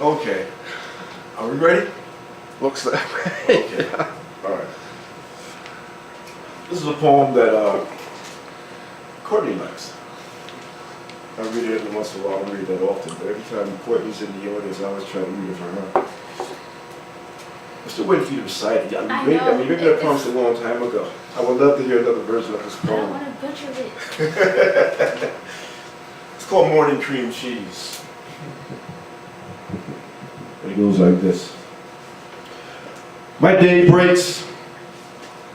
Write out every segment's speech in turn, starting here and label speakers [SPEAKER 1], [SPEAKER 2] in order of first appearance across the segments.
[SPEAKER 1] Okay. Are we ready?
[SPEAKER 2] Looks that way.
[SPEAKER 1] Okay. All right. This is a poem that Courtney likes. I read it every once in a while. I don't read that often, but every time Courtney's in the audience, I always try to read it for her. I'm still waiting for you to recite it. I mean, you made that promise a long time ago. I would love to hear another version of this
[SPEAKER 3] I don't
[SPEAKER 1] poem.
[SPEAKER 3] want to butcher it.
[SPEAKER 1] It's called Morning Cream Cheese. And it goes like this. My day breaks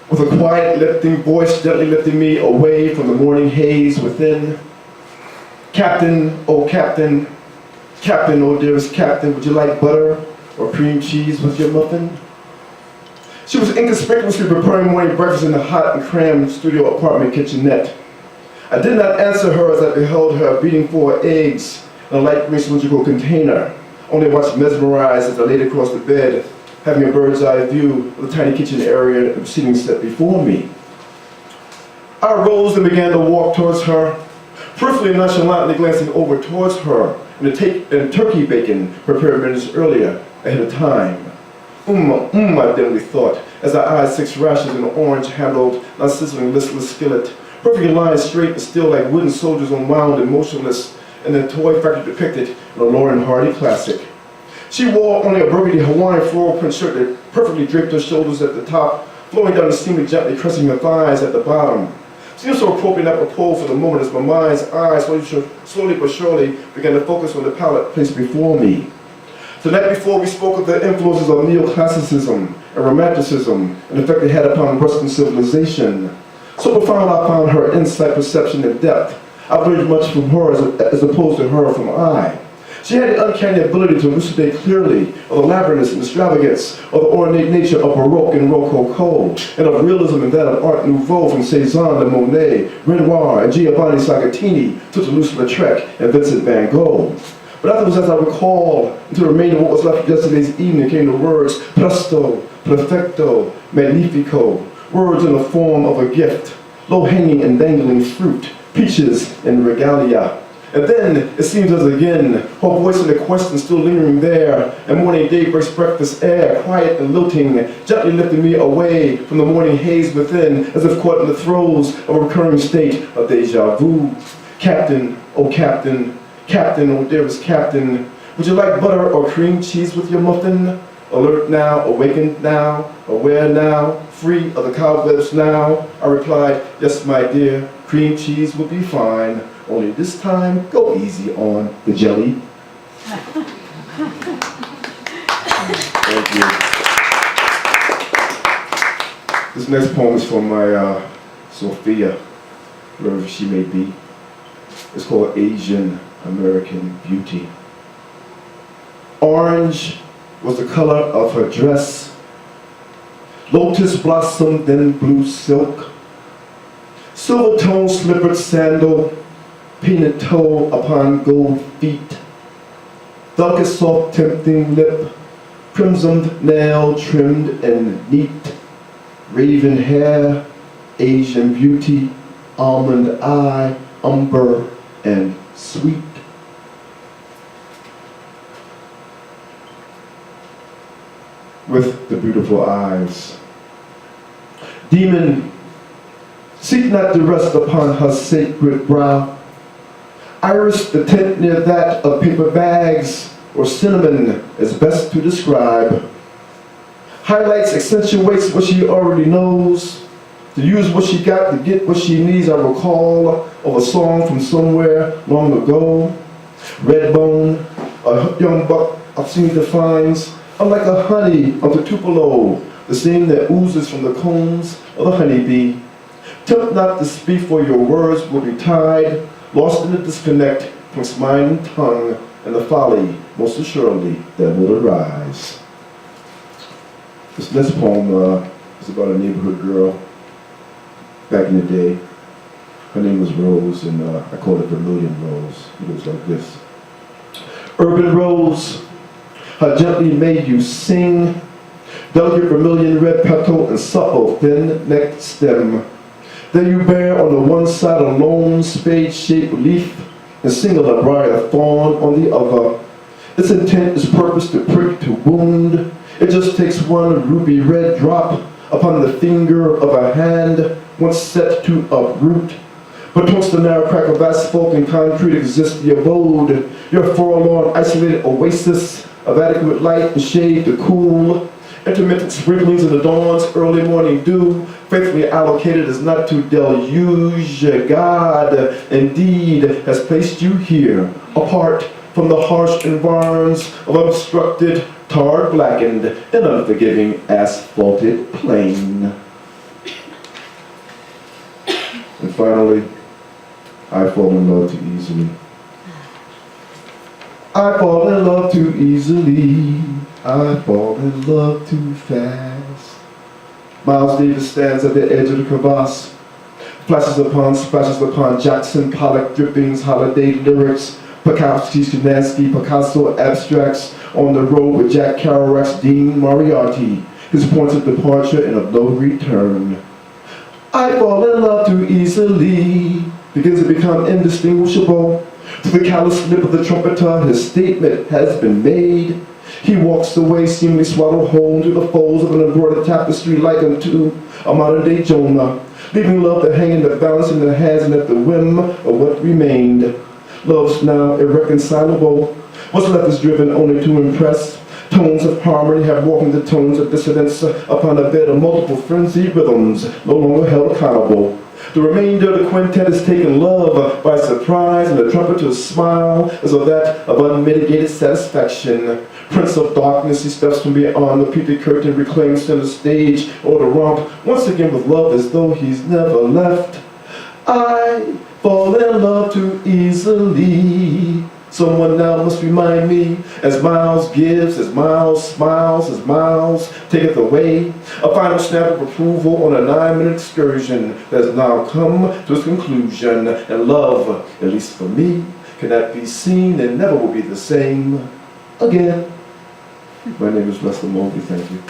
[SPEAKER 1] with a quiet lifting voice gently lifting me away from the morning haze within. Captain, oh Captain, Captain, oh dearest Captain, would you like butter or cream cheese with your muffin? She was inconspicuously preparing morning breakfast in the hot and crammed studio apartment kitchenette. I did not answer her as I beheld her beating 4 eggs in a light green cylindrical container, only watched mesmerized as I laid across the bed, having a bird's eye view of the tiny kitchen area and the seating set before me. I rose and began to walk towards her, peripherally and nonchalantly glancing over towards her and turkey bacon prepared minutes earlier ahead of time. I dimly thought, as I eyed 6 rashers in an orange-handled, non-sizzling, listless skillet, perfectly lined straight and still like wooden soldiers unwound and motionless in the toy factory depicted in a Lauren Hardy classic. She wore only a burgundy Hawaiian floral print shirt that perfectly draped her shoulders at the top, flowing down the seam and gently caressing her thighs at the bottom. Seemed so appropriate and apropos for the moment as my mind's eyes slowly but surely began to focus on the palette placed before me. The night before, we spoke of the influences of neoclassicism and romanticism and the effect they had upon Western civilization. So profound I found her insight, perception, and depth. I learned much from her as opposed to her from I. She had the uncanny ability to elucidate clearly of the labyrinth and extravagance of the ornate nature of Baroque and Rococo, and of realism and that of Art Nouveau from Cézanne to Monet, Renoir, and Giovanni Sagatini to Toulouse-Lautrec and Vincent van Gogh. But afterwards, as I recall, into the remainder of what was left of yesterday's evening came the words presto, perfecto, magnifico, words in the form of a gift, low-hanging and dangling fruit, peaches and regalia. And then, it seems as again, her voice in the question still lingering there, and morning daybreak's breakfast air, quiet and lilting, gently lifting me away from the morning haze within, as if caught in the throes of a recurring state of deja vu. Captain, oh Captain, Captain, oh dearest Captain, would you like butter or cream cheese with your muffin? Alert now, awakened now, aware now, free of the cobwebs now. I replied, yes, my dear, cream cheese will be fine. Only this time, go easy on the jelly. Thank you. This next poem is from my Sophia, wherever she may be. It's called Asian American Beauty. Orange was the color of her dress, lotus blossom, then blue silk, silver-toned slippered sandal, painted toe upon gold feet, delicate soft tempting lip, crimsoned nail trimmed and neat, raven hair, Asian beauty, almond eye, umber and sweet. With the beautiful eyes. Demon, seek not to rest upon her sacred brow. Iris, the tint near that of paper bags, or cinnamon is best to describe. Highlights, accentuates what she already knows. To use what she got to get what she needs, I recall of a song from somewhere long ago. Redbone, a young buck obscene defines, unlike a honey of the Tupelo, the same that oozes from the combs of the honeybee. Tempt not to speak, for your words will be tied, lost in the disconnect twixt mind and tongue, and the folly, most assuredly, that will arise. This next poem is about a neighborhood girl back in the day. Her name was Rose, and I called it Vermilion Rose. It goes like this. Urban Rose, how gently may you sing, delicate vermilion red petal and supple thin-necked stem. There you bear on the one side a lone spade-shaped leaf, and singular briar thorn on the other. Its intent is purpose to prick, to wound. It just takes one ruby red drop upon the finger of a hand once set to uproot. But once the narrow crack of asphalt and concrete exists the abode, your forlorn, isolated oasis of adequate light and shade to cool, intermittent sprinklings in the dawn's early morning dew, faithfully allocated as not to deluge. God, indeed, has placed you here, apart from the harsh environs of obstructed, tar-blackened, and unforgiving asphalted plain. And finally, I fall in love too easily. I fall in love too easily. I fall in love too fast. Miles Davis stands at the edge of the crevasse. Splashes upon Jackson Pollock drippings, holiday lyrics, Bukowski, Szymanski, Picasso abstracts on the road with Jack Kerouac's Dean Moriarty, his points of departure and of no return. I fall in love too easily, begins to become indistinguishable. Through the callous lip of the trumpeter, his statement has been made. He walks away, seemingly swallowed whole into the folds of an embroidered tapestry like unto a modern-day Jonah, leaving love to hang in the balance in the hands and at the whim of what remained. Love's now irreconcilable. What's left is driven only to impress. Tones of harmony have walked into tones of dissonance upon a bed of multiple frenzied rhythms, no longer held accountable. The remainder of the quintet has taken love by surprise, and the trumpeter's smile is of that of unmitigated satisfaction. Prince of darkness, he steps from beyond the peaked curtain, reclaims center stage, or the romp, once again with love as though he's never left. I fall in love too easily. Someone now must remind me, as Miles gives, as Miles smiles, as Miles taketh away, a final snap of approval on a 9-minute excursion that has now come to its conclusion, and love, at least for me, cannot be seen and never will be the same again. My name is Russell Mobley, thank you.